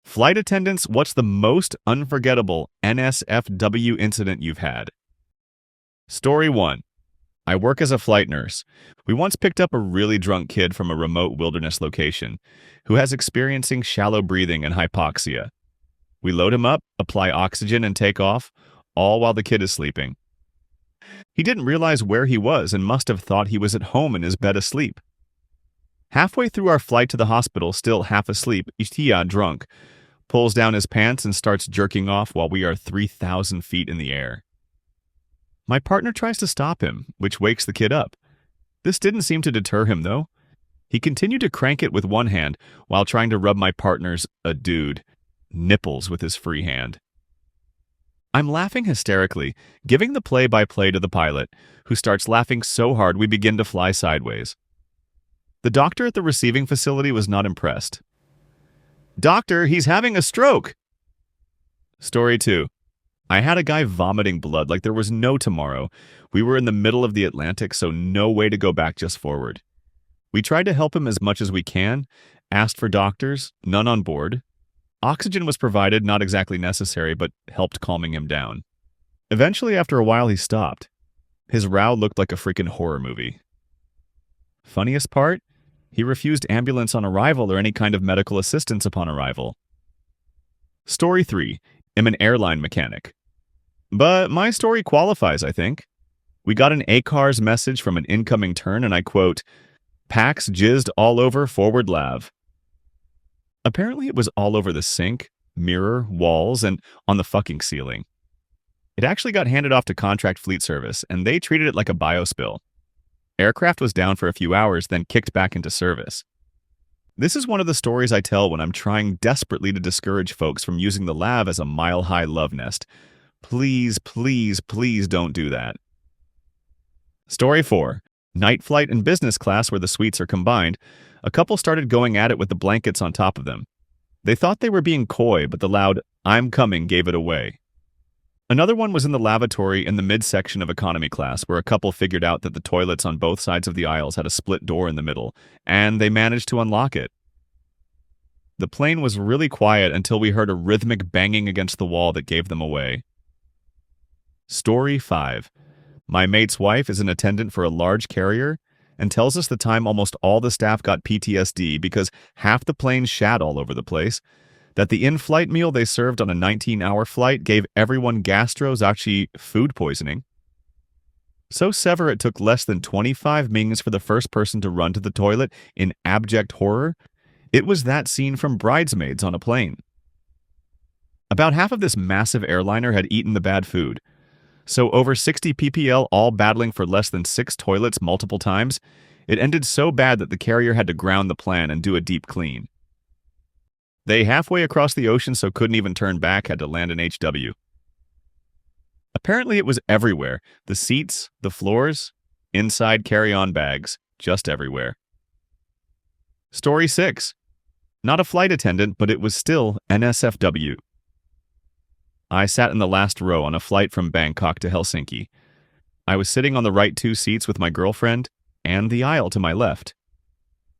Flight attendants, what's the most unforgettable NSFW incident you've had? Story 1. I work as a flight nurse. We once picked up a really drunk kid from a remote wilderness location who has experiencing shallow breathing and hypoxia. We load him up, apply oxygen, and take off, all while the kid is sleeping. He didn't realize where he was and must have thought he was at home in his bed asleep. Halfway through our flight to the hospital, still half asleep, Ishtiya, drunk, pulls down his pants and starts jerking off while we are 3,000 feet in the air. My partner tries to stop him, which wakes the kid up. This didn't seem to deter him, though. He continued to crank it with one hand while trying to rub my partner's, a dude, nipples with his free hand. I'm laughing hysterically, giving the play-by-play to the pilot, who starts laughing so hard we begin to fly sideways. The doctor at the receiving facility was not impressed. "Doctor, he's having a stroke!" Story 2. I had a guy vomiting blood like there was no tomorrow. We were in the middle of the Atlantic, so no way to go back just forward. We tried to help him as much as we can, asked for doctors, none on board. Oxygen was provided, not exactly necessary, but helped calming him down. Eventually, after a while, he stopped. His row looked like a freaking horror movie. Funniest part? He refused ambulance on arrival or any kind of medical assistance upon arrival. Story 3. I'm an airline mechanic. But my story qualifies, I think. We got an ACARS message from an incoming turn, and I quote, "Pax jizzed all over forward lav." Apparently it was all over the sink, mirror, walls, and on the fucking ceiling. It actually got handed off to contract fleet service, and they treated it like a biospill. Aircraft was down for a few hours, then kicked back into service. This is one of the stories I tell when I'm trying desperately to discourage folks from using the lav as a mile-high love nest. Please, please, please don't do that. Story 4. Night flight and business class where the suites are combined. A couple started going at it with the blankets on top of them. They thought they were being coy, but the loud, "I'm coming," gave it away. Another one was in the lavatory in the midsection of economy class, where a couple figured out that the toilets on both sides of the aisles had a split door in the middle, and they managed to unlock it. The plane was really quiet until we heard a rhythmic banging against the wall that gave them away. Story 5. My mate's wife is an attendant for a large carrier and tells us the time almost all the staff got PTSD because half the plane shat all over the place, that the in-flight meal they served on a 19-hour flight gave everyone gastro-zachi food poisoning. So severe it took less than 25 mings for the first person to run to the toilet in abject horror. It was that scene from Bridesmaids on a plane. About half of this massive airliner had eaten the bad food. So over 60 ppl all battling for less than 6 toilets multiple times, it ended so bad that the carrier had to ground the plan and do a deep clean. They halfway across the ocean so couldn't even turn back had to land in HW. Apparently it was everywhere. The seats, the floors, inside carry-on bags, just everywhere. Story 6. Not a flight attendant, but it was still NSFW. I sat in the last row on a flight from Bangkok to Helsinki. I was sitting on the right 2 seats with my girlfriend and the aisle to my left.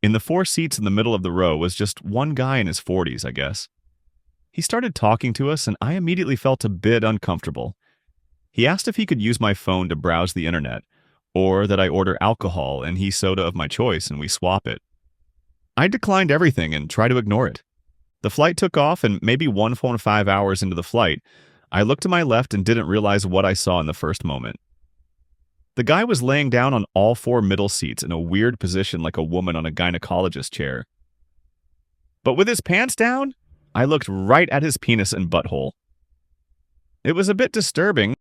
In the 4 seats in the middle of the row was just one guy in his 40s, I guess. He started talking to us, and I immediately felt a bit uncomfortable. He asked if he could use my phone to browse the internet, or that I order alcohol and he soda of my choice and we swap it. I declined everything and tried to ignore it. The flight took off, and maybe 1.5 hours into the flight, I looked to my left and didn't realize what I saw in the first moment. The guy was laying down on all 4 middle seats in a weird position like a woman on a gynecologist chair. But with his pants down, I looked right at his penis and butthole. It was a bit disturbing.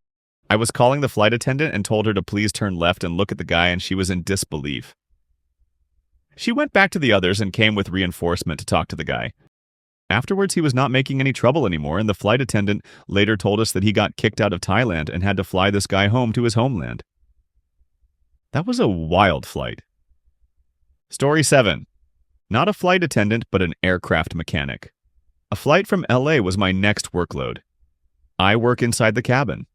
I was calling the flight attendant and told her to please turn left and look at the guy, and she was in disbelief. She went back to the others and came with reinforcement to talk to the guy. Afterwards, he was not making any trouble anymore, and the flight attendant later told us that he got kicked out of Thailand and had to fly this guy home to his homeland. That was a wild flight. Story 7. Not a flight attendant, but an aircraft mechanic. A flight from LA was my next workload. I work inside the cabin.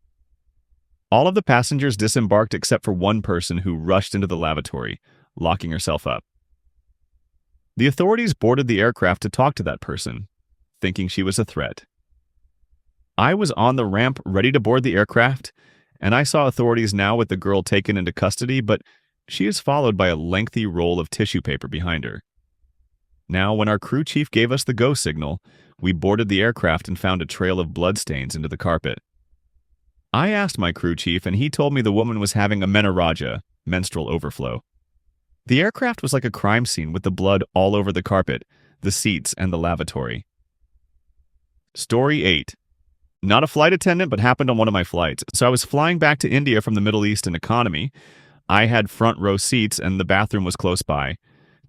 All of the passengers disembarked except for one person who rushed into the lavatory, locking herself up. The authorities boarded the aircraft to talk to that person. thinking she was a threat. I was on the ramp ready to board the aircraft, and I saw authorities now with the girl taken into custody, but she is followed by a lengthy roll of tissue paper behind her. Now, when our crew chief gave us the go signal, we boarded the aircraft and found a trail of bloodstains into the carpet. I asked my crew chief, and he told me the woman was having a menorrhagia, menstrual overflow. The aircraft was like a crime scene with the blood all over the carpet, the seats, and the lavatory. Story 8. Not a flight attendant, but happened on one of my flights. So I was flying back to India from the Middle East in economy. I had front row seats, and the bathroom was close by.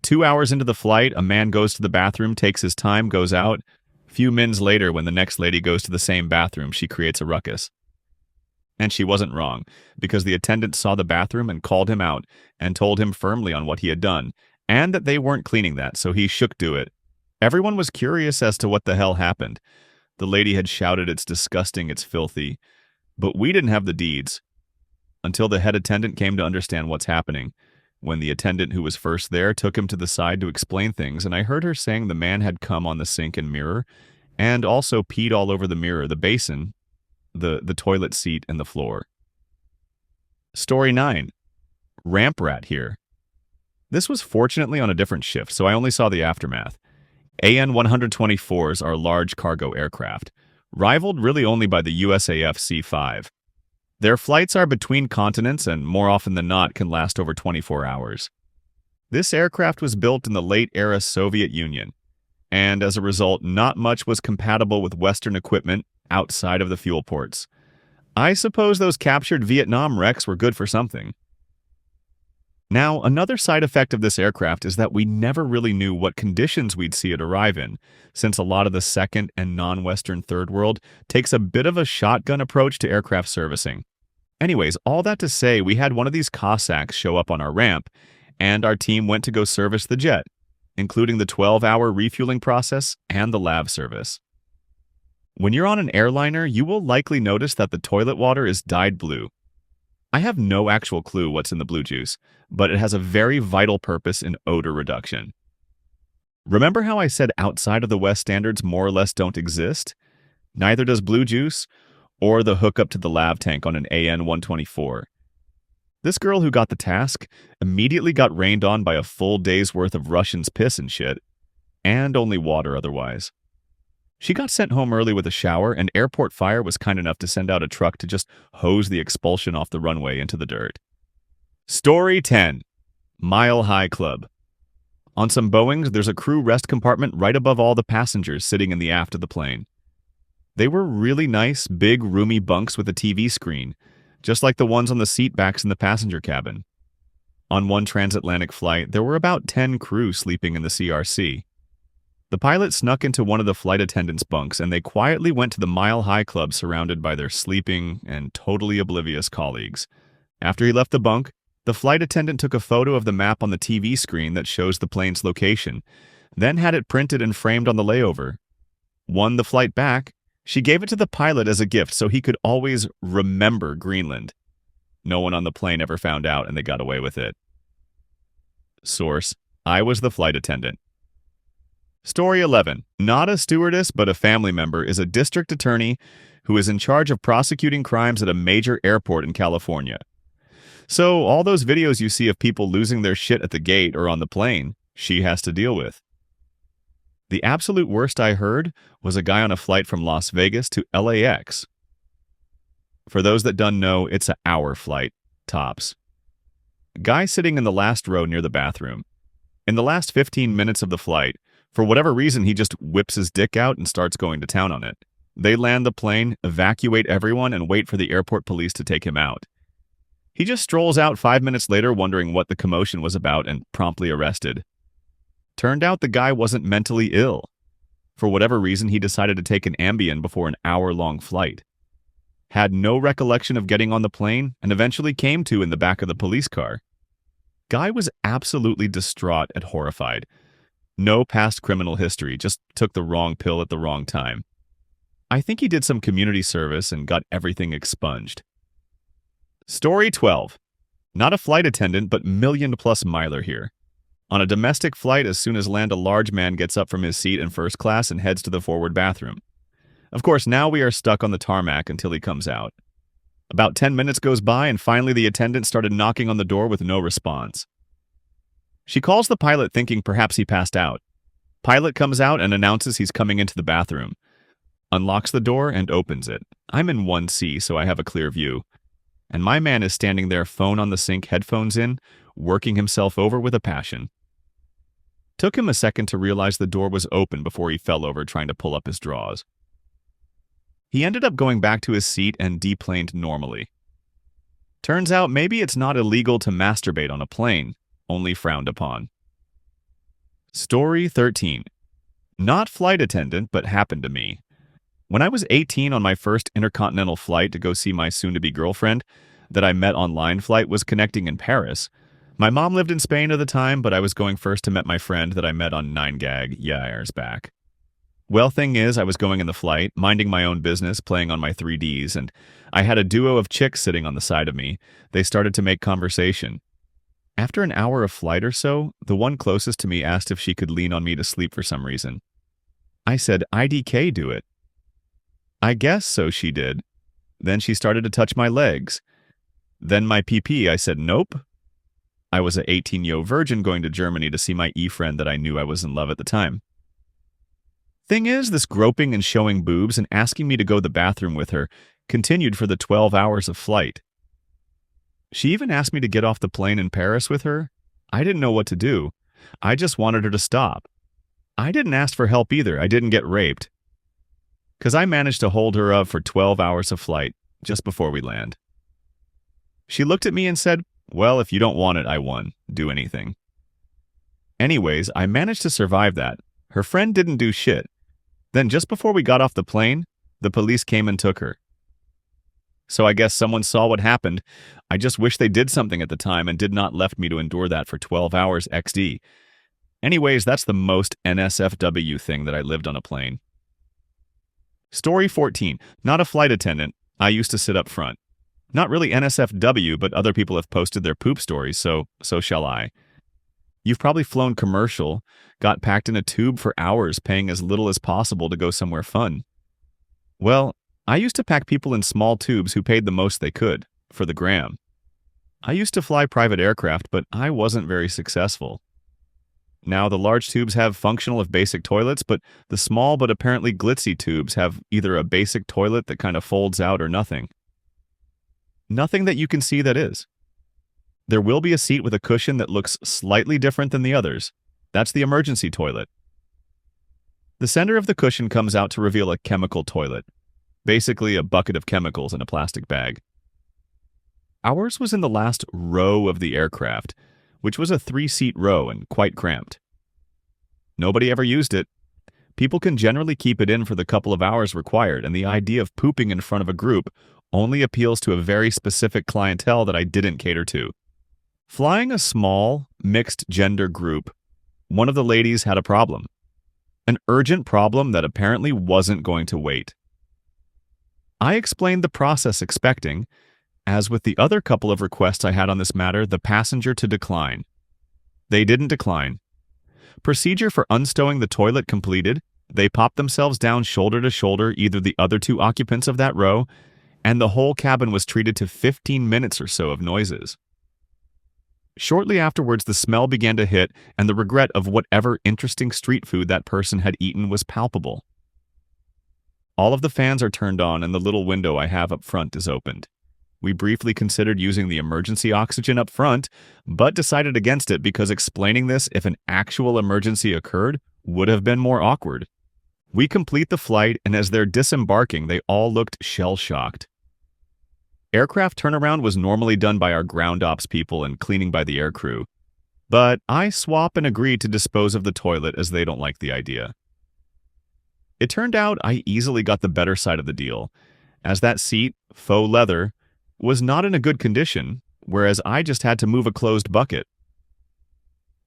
2 hours into the flight, a man goes to the bathroom, takes his time, goes out. Few minutes later, when the next lady goes to the same bathroom, she creates a ruckus. And she wasn't wrong, because the attendant saw the bathroom and called him out and told him firmly on what he had done, and that they weren't cleaning that, so he shook to it. Everyone was curious as to what the hell happened. The lady had shouted, "It's disgusting, it's filthy." But we didn't have the deeds. Until the head attendant came to understand what's happening. When the attendant who was first there took him to the side to explain things, and I heard her saying the man had come on the sink and mirror, and also peed all over the mirror, the basin, the toilet seat, and the floor. Story 9. Ramp rat here. This was fortunately on a different shift, so I only saw the aftermath. AN-124s are large cargo aircraft, rivaled really only by the USAF C-5. Their flights are between continents and, more often than not, can last over 24 hours. This aircraft was built in the late-era Soviet Union, and as a result, not much was compatible with Western equipment outside of the fuel ports. I suppose those captured Vietnam wrecks were good for something. Now, another side effect of this aircraft is that we never really knew what conditions we'd see it arrive in, since a lot of the second and non-Western third world takes a bit of a shotgun approach to aircraft servicing. Anyways, all that to say, we had one of these Cossacks show up on our ramp, and our team went to go service the jet, including the 12-hour refueling process and the lav service. When you're on an airliner, you will likely notice that the toilet water is dyed blue. I have no actual clue what's in the blue juice, but it has a very vital purpose in odor reduction. Remember how I said outside of the West standards more or less don't exist? Neither does blue juice or the hookup to the lav tank on an AN-124. This girl who got the task immediately got rained on by a full day's worth of Russians' piss and shit, and only water otherwise. She got sent home early with a shower, and Airport Fire was kind enough to send out a truck to just hose the expulsion off the runway into the dirt. Story 10. Mile High Club. On some Boeings, there's a crew rest compartment right above all the passengers sitting in the aft of the plane. They were really nice, big, roomy bunks with a TV screen, just like the ones on the seat backs in the passenger cabin. On one transatlantic flight, there were about 10 crew sleeping in the CRC. The pilot snuck into one of the flight attendants' bunks, and they quietly went to the Mile High Club surrounded by their sleeping and totally oblivious colleagues. After he left the bunk, the flight attendant took a photo of the map on the TV screen that shows the plane's location, then had it printed and framed on the layover. Won the flight back, she gave it to the pilot as a gift so he could always remember Greenland. No one on the plane ever found out, and they got away with it. Source: I was the flight attendant. Story 11. Not a stewardess, but a family member is a district attorney who is in charge of prosecuting crimes at a major airport in California. So all those videos you see of people losing their shit at the gate or on the plane, she has to deal with. The absolute worst I heard was a guy on a flight from Las Vegas to LAX. For those that don't know, it's an hour flight, tops. Guy sitting in the last row near the bathroom. In the last 15 minutes of the flight, for whatever reason, he just whips his dick out and starts going to town on it. They land the plane, evacuate everyone, and wait for the airport police to take him out. He just strolls out 5 minutes later wondering what the commotion was about and promptly arrested. Turned out the guy wasn't mentally ill. For whatever reason, he decided to take an Ambien before an hour-long flight. Had no recollection of getting on the plane and eventually came to in the back of the police car. Guy was absolutely distraught and horrified. No past criminal history, just took the wrong pill at the wrong time. I think he did some community service and got everything expunged. Story 12. Not a flight attendant, but million-plus miler here. On a domestic flight, as soon as land, a large man gets up from his seat in first class and heads to the forward bathroom. Of course, now we are stuck on the tarmac until he comes out. About 10 minutes goes by, and finally the attendant started knocking on the door with no response. She calls the pilot thinking perhaps he passed out. Pilot comes out and announces he's coming into the bathroom. Unlocks the door and opens it. I'm in 1C, so I have a clear view. And my man is standing there, phone on the sink, headphones in, working himself over with a passion. Took him a second to realize the door was open before he fell over trying to pull up his drawers. He ended up going back to his seat and deplaned normally. Turns out maybe it's not illegal to masturbate on a plane, only frowned upon. Story 13. Not flight attendant, but happened to me. When I was 18 on my first intercontinental flight to go see my soon-to-be girlfriend that I met online, flight was connecting in Paris. My mom lived in Spain at the time, but I was going first to meet my friend that I met on 9gag years back. Well, thing is, I was going in the flight, minding my own business, playing on my 3Ds, and I had a duo of chicks sitting on the side of me. They started to make conversation. After an hour of flight or so, the one closest to me asked if she could lean on me to sleep for some reason. I said, IDK do it. I guess so, she did. Then she started to touch my legs. Then my PP, I said, nope. I was a 18-year virgin going to Germany to see my E-friend that I knew I was in love at the time. Thing is, this groping and showing boobs and asking me to go to the bathroom with her continued for the 12 hours of flight. She even asked me to get off the plane in Paris with her. I didn't know what to do. I just wanted her to stop. I didn't ask for help either. I didn't get raped. Because I managed to hold her up for 12 hours of flight just before we land. She looked at me and said, well, if you don't want it, I won. Do anything. Anyways, I managed to survive that. Her friend didn't do shit. Then just before we got off the plane, the police came and took her. So I guess someone saw what happened. I just wish they did something at the time and did not left me to endure that for 12 hours XD. Anyways, that's the most NSFW thing that I lived on a plane. Story 14. Not a flight attendant. I used to sit up front. Not really NSFW, but other people have posted their poop stories, so shall I. You've probably flown commercial, got packed in a tube for hours, paying as little as possible to go somewhere fun. Well, I used to pack people in small tubes who paid the most they could, for the gram. I used to fly private aircraft, but I wasn't very successful. Now, the large tubes have functional if basic toilets, but the small but apparently glitzy tubes have either a basic toilet that kind of folds out or nothing. Nothing that you can see that is. There will be a seat with a cushion that looks slightly different than the others. That's the emergency toilet. The center of the cushion comes out to reveal a chemical toilet. Basically a bucket of chemicals in a plastic bag. Ours was in the last row of the aircraft, which was a 3-seat row and quite cramped. Nobody ever used it. People can generally keep it in for the couple of hours required, and the idea of pooping in front of a group only appeals to a very specific clientele that I didn't cater to. Flying a small, mixed-gender group, one of the ladies had a problem. An urgent problem that apparently wasn't going to wait. I explained the process expecting, as with the other couple of requests I had on this matter, the passenger to decline. They didn't decline. Procedure for unstowing the toilet completed, they popped themselves down shoulder to shoulder, either the other two occupants of that row, and the whole cabin was treated to 15 minutes or so of noises. Shortly afterwards, the smell began to hit, and the regret of whatever interesting street food that person had eaten was palpable. All of the fans are turned on, and the little window I have up front is opened. We briefly considered using the emergency oxygen up front, but decided against it because explaining this if an actual emergency occurred would have been more awkward. We complete the flight, and as they're disembarking, they all looked shell-shocked. Aircraft turnaround was normally done by our ground ops people and cleaning by the aircrew, but I swap and agree to dispose of the toilet as they don't like the idea. It turned out I easily got the better side of the deal, as that seat, faux leather, was not in a good condition, whereas I just had to move a closed bucket.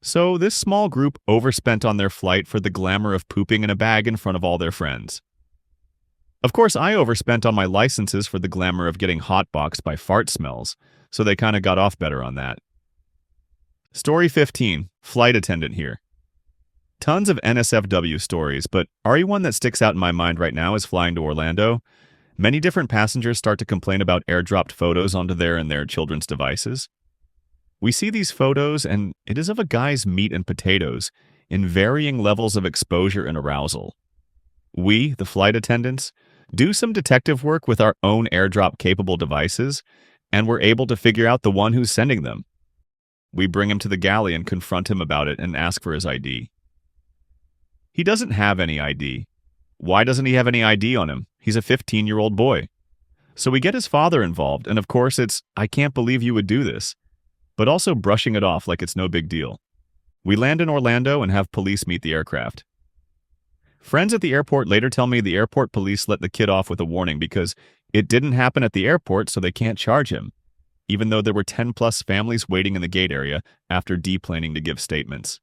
So this small group overspent on their flight for the glamour of pooping in a bag in front of all their friends. Of course, I overspent on my licenses for the glamour of getting hotboxed by fart smells, so they kind of got off better on that. Story 15, Flight Attendant here. Tons of NSFW stories, but one that sticks out in my mind right now is flying to Orlando. Many different passengers start to complain about airdropped photos onto their and their children's devices. We see these photos, and it is of a guy's meat and potatoes in varying levels of exposure and arousal. We, the flight attendants, do some detective work with our own airdrop-capable devices, and we're able to figure out the one who's sending them. We bring him to the galley and confront him about it and ask for his ID. He doesn't have any ID. Why doesn't he have any ID on him? He's a 15-year-old boy. So we get his father involved, and of course it's, "I can't believe you would do this," but also brushing it off like it's no big deal. We land in Orlando and have police meet the aircraft. Friends at the airport later tell me the airport police let the kid off with a warning because it didn't happen at the airport, so they can't charge him, even though there were 10-plus families waiting in the gate area after deplaning to give statements.